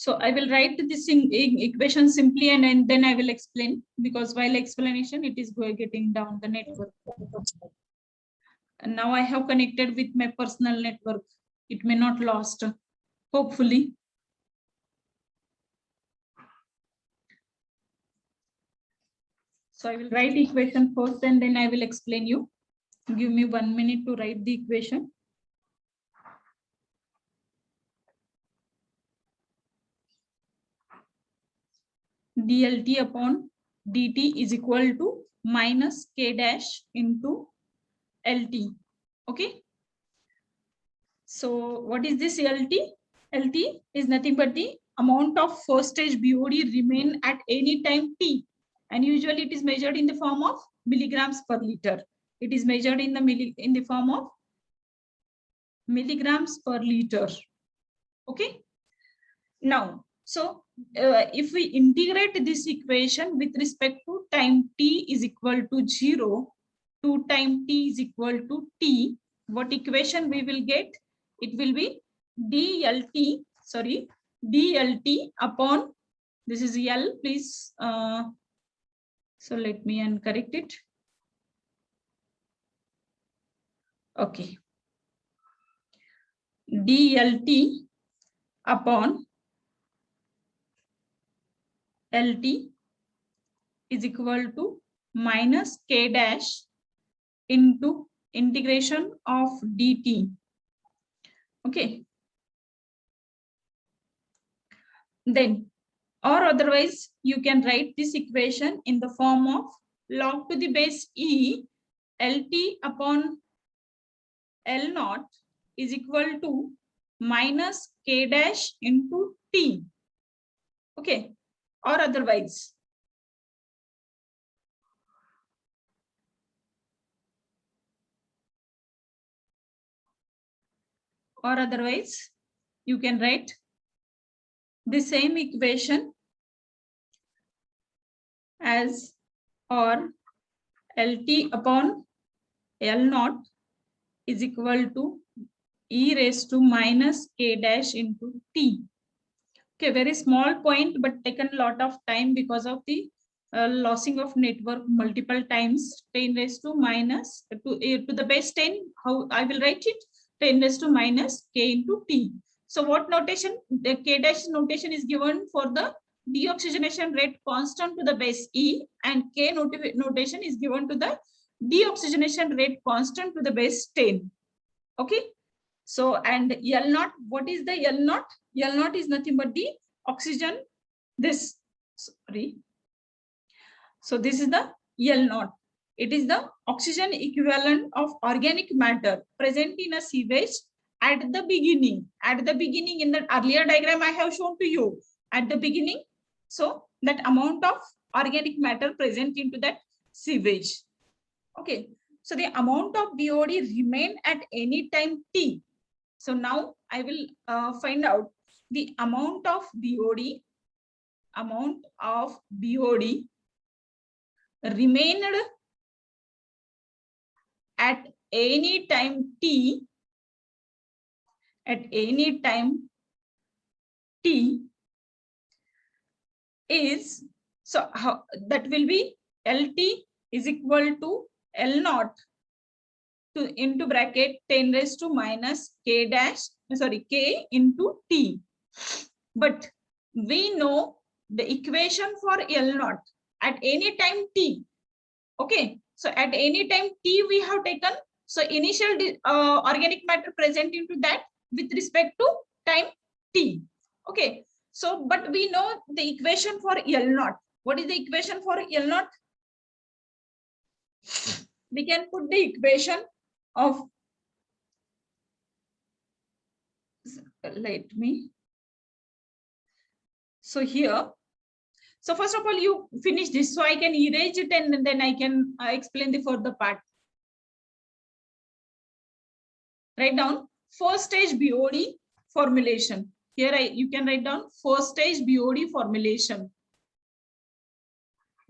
So I will write this equation simply and then I will explain, because while explanation it is getting down the network. And now I have connected with my personal network. It may not lost, hopefully. So I will write equation first and then I will explain you. Give me 1 minute to write the equation. dLt upon dt is equal to minus k dash into LT. Okay. So what is this LT? LT is nothing but the amount of first stage BOD remain at any time t, and usually it is measured in the form of milligrams per liter. It is measured in the form of milligrams per liter. Okay. Now, so if we integrate this equation with respect to time t is equal to 0 to time t is equal to t, what equation we will get? It will be dLt upon, this is L, please. So let me uncorrect it. Okay. dLt upon LT is equal to minus k dash into integration of dt. Okay. Then, or otherwise, you can write this equation in the form of log to the base e LT upon L naught is equal to minus k dash into t. Okay. Or otherwise, you can write the same equation as or LT upon L naught is equal to e raised to minus k dash into t. Okay, very small point, but taken a lot of time because of the losing of network multiple times. 10 raised to minus to the base 10. How I will write it? 10 raised to minus k into t. So what notation? The k dash notation is given for the deoxygenation rate constant to the base e, and k notation is given to the deoxygenation rate constant to the base 10. Okay. So, and L naught, what is the L naught? L naught is nothing but the oxygen, this, sorry. So this is the L naught. It is the oxygen equivalent of organic matter present in a sewage at the beginning. At the beginning, in the earlier diagram I have shown to you, at the beginning. So that amount of organic matter present into that sewage. Okay. So the amount of BOD remain at any time t. So now I will find out the amount of BOD remained at any time t, is, so how that will be LT is equal to L naught to into bracket 10 raised to minus k dash, sorry, k into t. But we know the equation for L naught at any time t. Okay, so at any time t we have taken, so initial organic matter present into that with respect to time t. Okay, so but we know the equation for L naught. What is the equation for L naught? We can put the equation of, let me, so here, so first of all you finish this so I can erase it and then I can explain the further part. Write down first stage BOD formulation. Here you can write down first stage BOD formulation.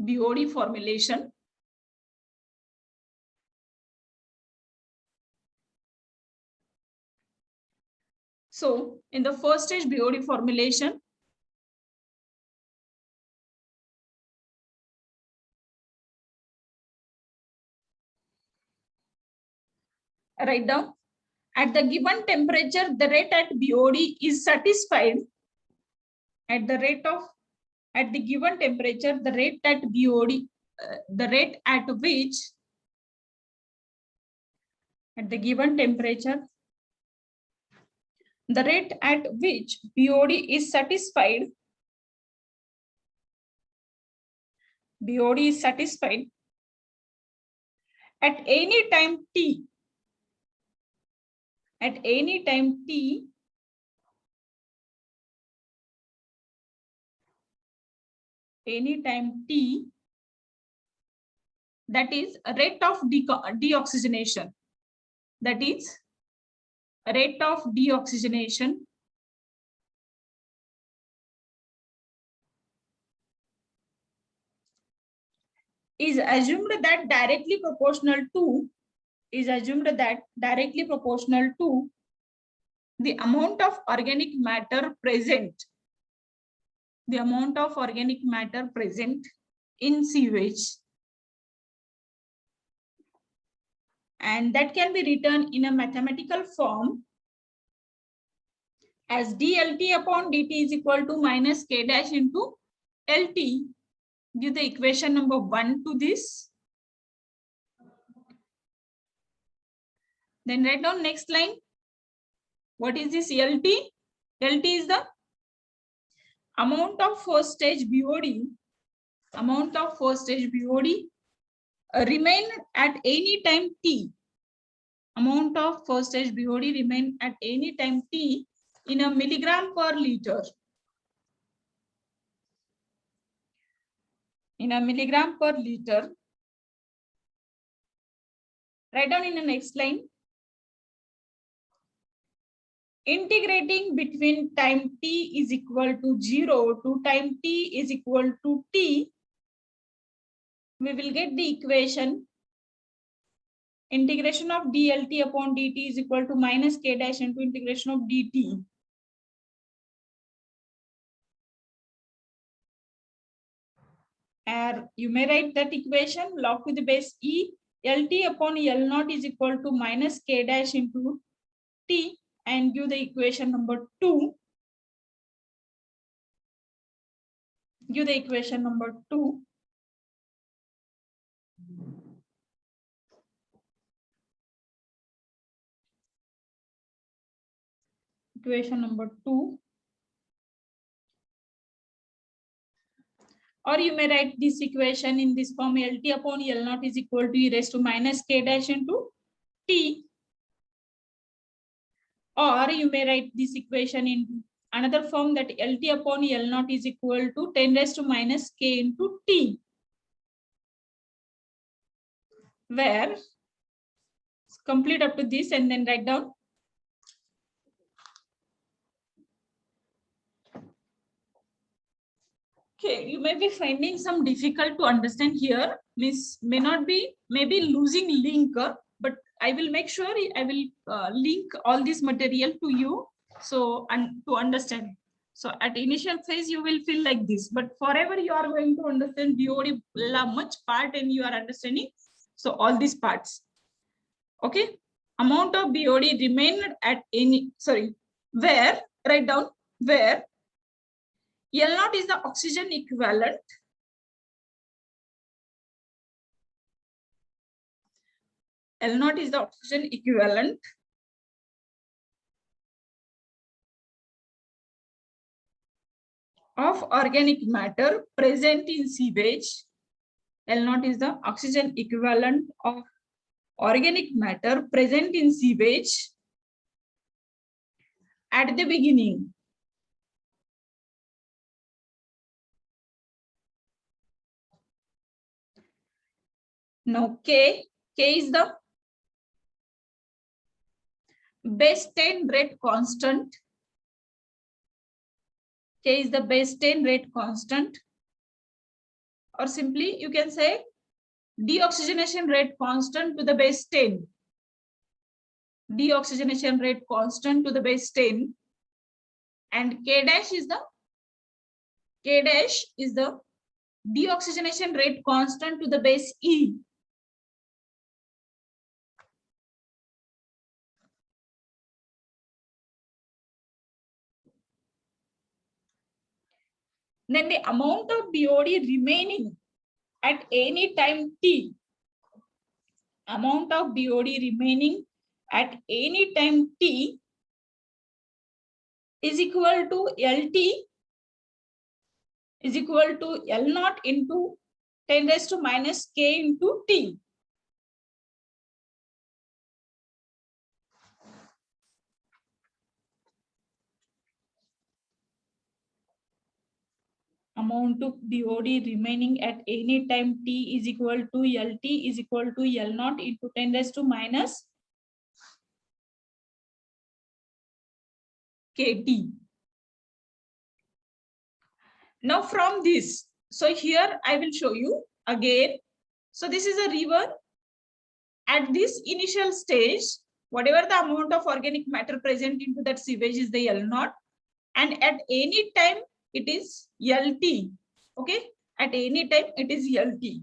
BOD formulation. So in the first stage BOD formulation, Write down. At the given temperature, the rate at BOD is satisfied. At the given temperature, the rate at BOD, the rate at which, at the given temperature, the rate at which BOD is satisfied, BOD is satisfied at any time t, at any time t, that is a rate of deoxygenation, that is rate of deoxygenation is assumed that directly proportional to the amount of organic matter present, in sewage, and that can be written in a mathematical form as dLT upon dt is equal to minus k dash into LT. Give the equation number 1 to this. Then write down next line. What is this LT? LT is the amount of first stage BOD, remain at any time t. Amount of first stage BOD remain at any time t in a milligram per liter. In a milligram per liter. Write down in the next line. Integrating between time t is equal to 0 to time t is equal to t, we will get the equation integration of dLT upon dt is equal to minus k dash into integration of dt. And you may write that equation log to the base e, LT upon L naught is equal to minus k dash into t, and give the equation number 2. Give the equation number 2. Equation number 2. Or you may write this equation in this form, LT upon L naught is equal to e raised to minus k dash into t. Or you may write this equation in another form, that LT upon L naught is equal to 10 raised to minus k into t, where complete up to this and then write down. Okay, you may be finding some difficult to understand here. This may not be, maybe losing link, but I will make sure I will link all this material to you, so and to understand. So at initial phase you will feel like this, but forever you are going to understand BOD much part and you are understanding. So all these parts. Okay, amount of BOD remained at any, where, write down, where L naught is the oxygen equivalent. L naught is the oxygen equivalent of organic matter present in sewage. L naught is the oxygen equivalent of organic matter present in sewage at the beginning. Now K is the base 10 rate constant. K is the base 10 rate constant, or simply you can say deoxygenation rate constant to the base 10. Deoxygenation rate constant to the base 10, and K dash is the deoxygenation rate constant to the base E. then the amount of BOD remaining at any time t, amount of BOD remaining at any time t is equal to LT is equal to L naught into 10 raised to minus K into T. Amount of BOD remaining at any time t is equal to LT is equal to L naught into 10 raised to minus KT. Now from this, so here I will show you again. So this is a river. At this initial stage, whatever the amount of organic matter present into that sewage is the L naught, and at any time it is LT. Okay, at any time it is LT.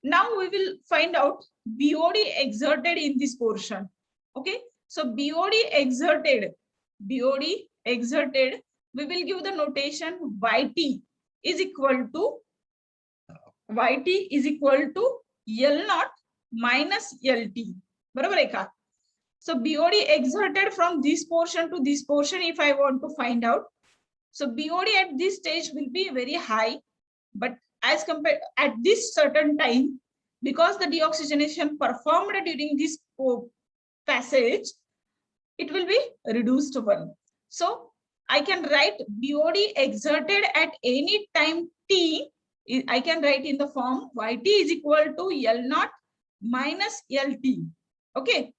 Now we will find out BOD exerted in this portion. Okay, so BOD exerted, we will give the notation YT is equal to L naught minus LT. बरोबर है का? So BOD exerted from this portion to this portion, if I want to find out. So BOD at this stage will be very high, but as compared at this certain time, because the deoxygenation performed during this passage, it will be reduced to 1. So I can write BOD exerted at any time t, I can write in the form YT is equal to L naught minus LT. Okay.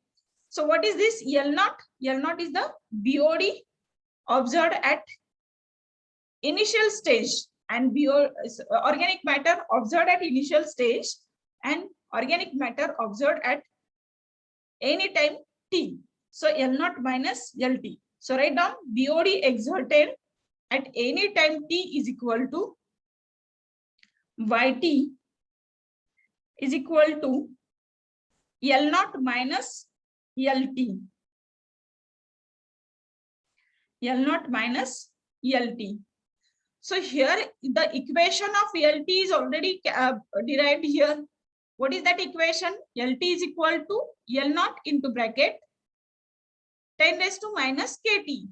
So what is this L naught? L naught is the BOD observed at initial stage, and organic matter observed at initial stage and organic matter observed at any time t. So L naught minus LT. So write down BOD exerted at any time t is equal to YT is equal to L naught minus LT. L naught minus LT. So here the equation of LT is already derived here. What is that equation? LT is equal to L naught into bracket 10 raised to minus KT.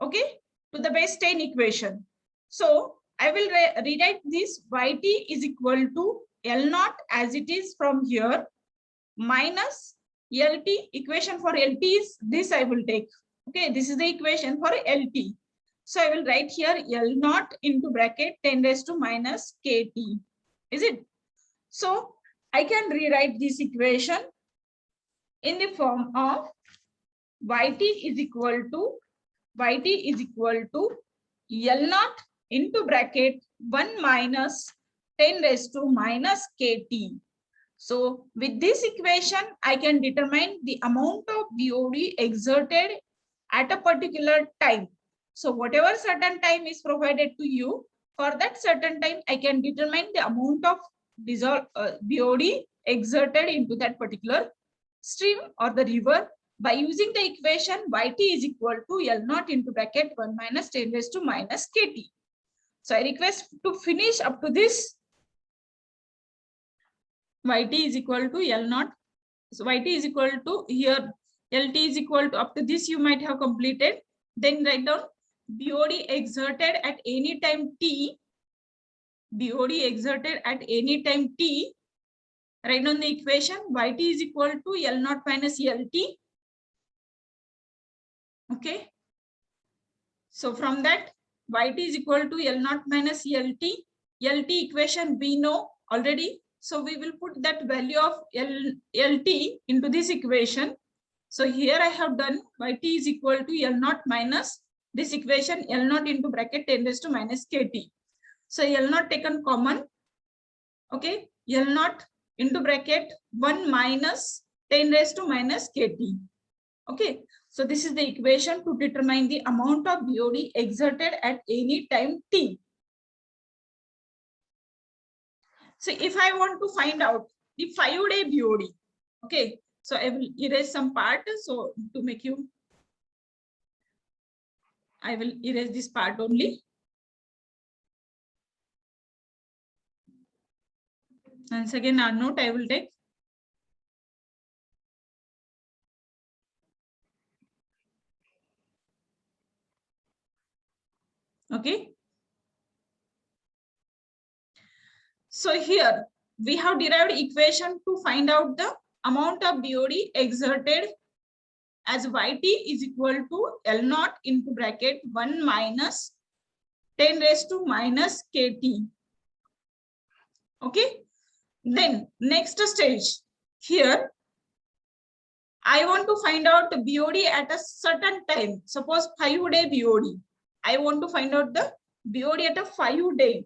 Okay, to the base 10 equation. So I will rewrite this YT is equal to L naught as it is from here minus LT. Equation for LT is this I will take. Okay, this is the equation for LT. So I will write here L naught into bracket 10 raised to minus KT. Is it? So I can rewrite this equation in the form of YT is equal to L naught into bracket 1 minus 10 raised to minus KT. So with this equation, I can determine the amount of BOD exerted at a particular time. So whatever certain time is provided to you, for that certain time, I can determine the amount of BOD exerted into that particular stream or the river by using the equation YT is equal to L naught into bracket 1 minus 10 raised to minus KT. So I request to finish up to this. YT is equal to L naught. So YT is equal to here, LT is equal to up to this you might have completed. Then write down BOD exerted at any time t. BOD exerted at any time t. Write down the equation YT is equal to L naught minus LT. Okay. So from that YT is equal to L naught minus LT. LT equation we know already. So we will put that value of LT into this equation. So here I have done YT is equal to L naught minus this equation L naught into bracket 10 raised to minus KT. So L naught taken common. Okay. L naught into bracket 1 minus 10 raised to minus KT. Okay. So this is the equation to determine the amount of BOD exerted at any time t. So if I want to find out the 5-day BOD, okay, so I will erase some part. So to make you, I will erase this part only. Once again, our note I will take. Okay. So here we have derived equation to find out the amount of BOD exerted as YT is equal to L naught into bracket 1 minus 10 raised to minus KT. Okay. Then next stage here, I want to find out the BOD at a certain time. Suppose 5-day BOD. I want to find out the BOD at a 5-day.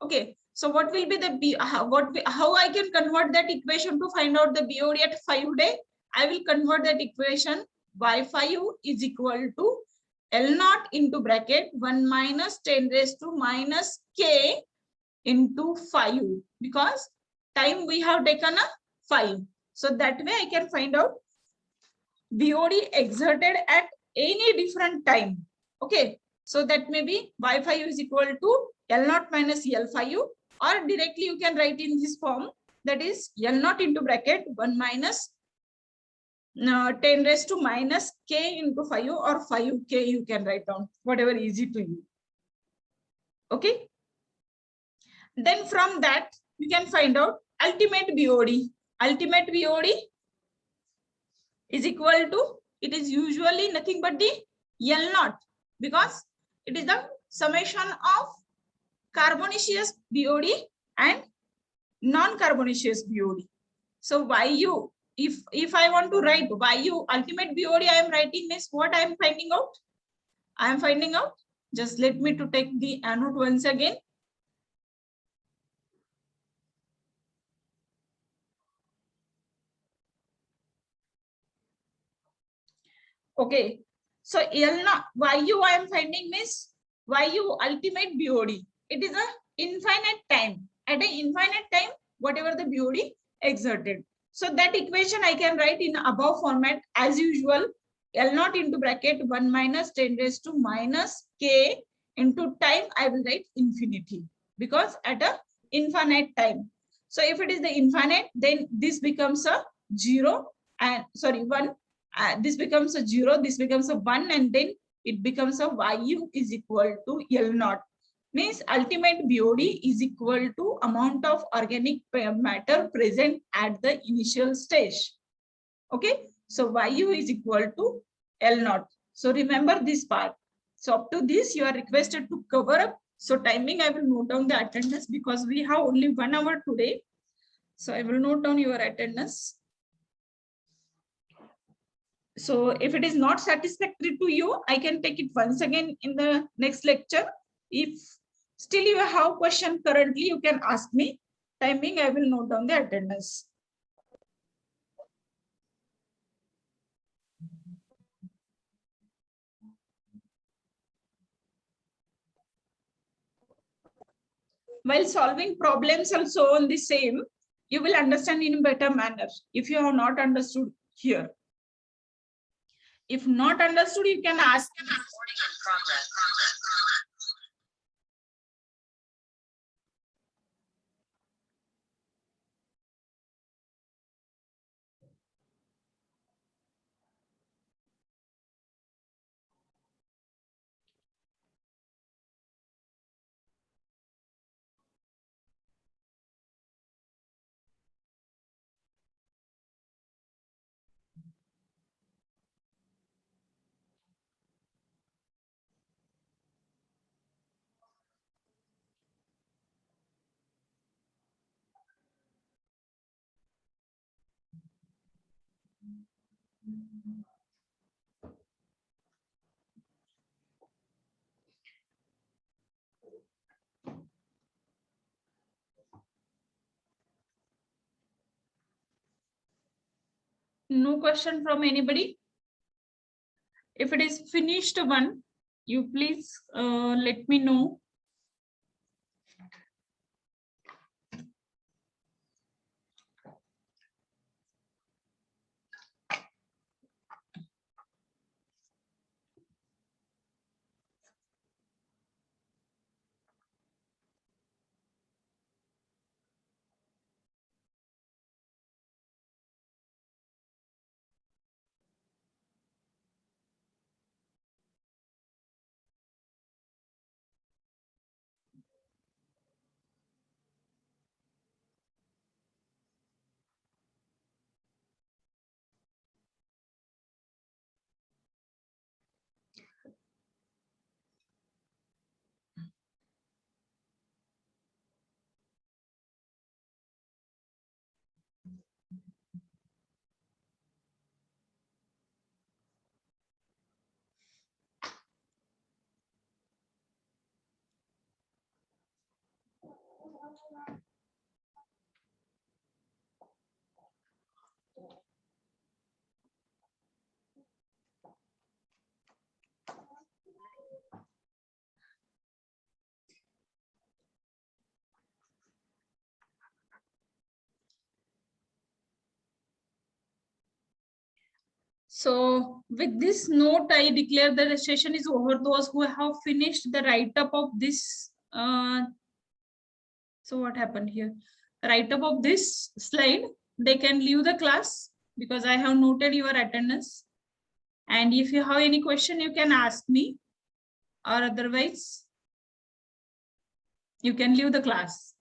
Okay. So what will be the how I can convert that equation to find out the BOD at 5-day? I will convert that equation. Y5 is equal to L naught into bracket 1 minus 10 raised to minus K into 5, because time we have taken a 5. So that way I can find out BOD exerted at any different time. Okay. So that may be Y5 is equal to L naught minus L5, or directly you can write in this form, that is L naught into bracket 1 minus 10 raised to minus K into 5, or 5K you can write down, whatever easy to you. Okay. Then from that you can find out ultimate BOD. Ultimate BOD is equal to, it is usually nothing but the L naught, because it is the summation of carbonaceous BOD and non-carbonaceous BOD. So YU, if I want to write YU ultimate BOD, I am writing this, what I am finding out? I am finding out, just let me to take the anode once again. Okay, so L naught YU I am finding means YU ultimate BOD. It is a infinite time. At an infinite time, whatever the BOD exerted. So that equation I can write in above format as usual. L naught into bracket 1 minus 10 raised to minus K into time, I will write infinity, because at a infinite time. So if it is the infinite, then this becomes a 0 and sorry 1. This becomes a 0, this becomes a 1, and then it becomes a YU is equal to L naught. Means ultimate BOD is equal to amount of organic matter present at the initial stage. Okay, so YU is equal to L naught. So remember this part. So up to this you are requested to cover up. So timing I will note down the attendance, because we have only 1 hour today. So I will note down your attendance. So if it is not satisfactory to you, I can take it once again in the next lecture. If still you have question currently, you can ask me. Timing, I will note down the attendance. While solving problems also on the same, you will understand in a better manner if you have not understood here. If not understood, you can ask. No question from anybody? If it is finished one, you please let me know. So with this note, I declare that the session is over. Those who have finished the write-up of this, so what happened here? Write-up of this slide, they can leave the class because I have noted your attendance. And if you have any question, you can ask me, or otherwise, you can leave the class.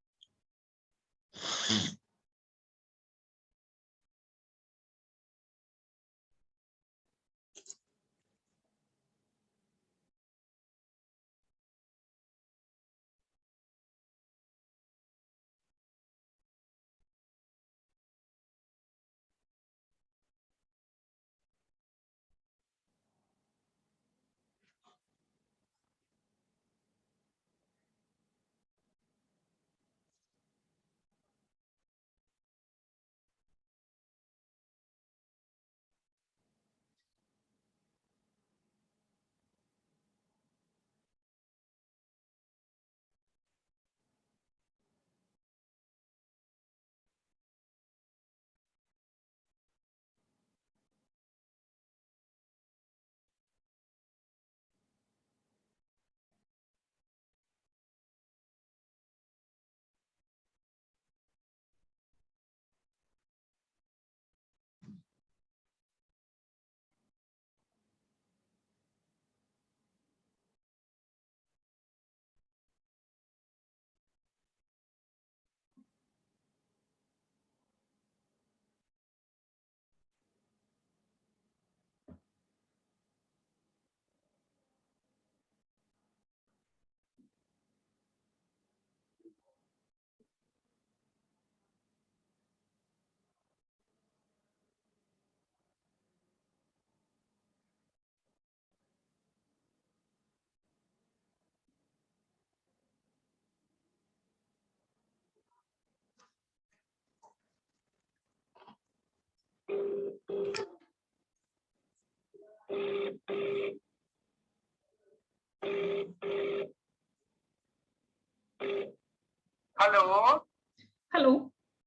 Hello.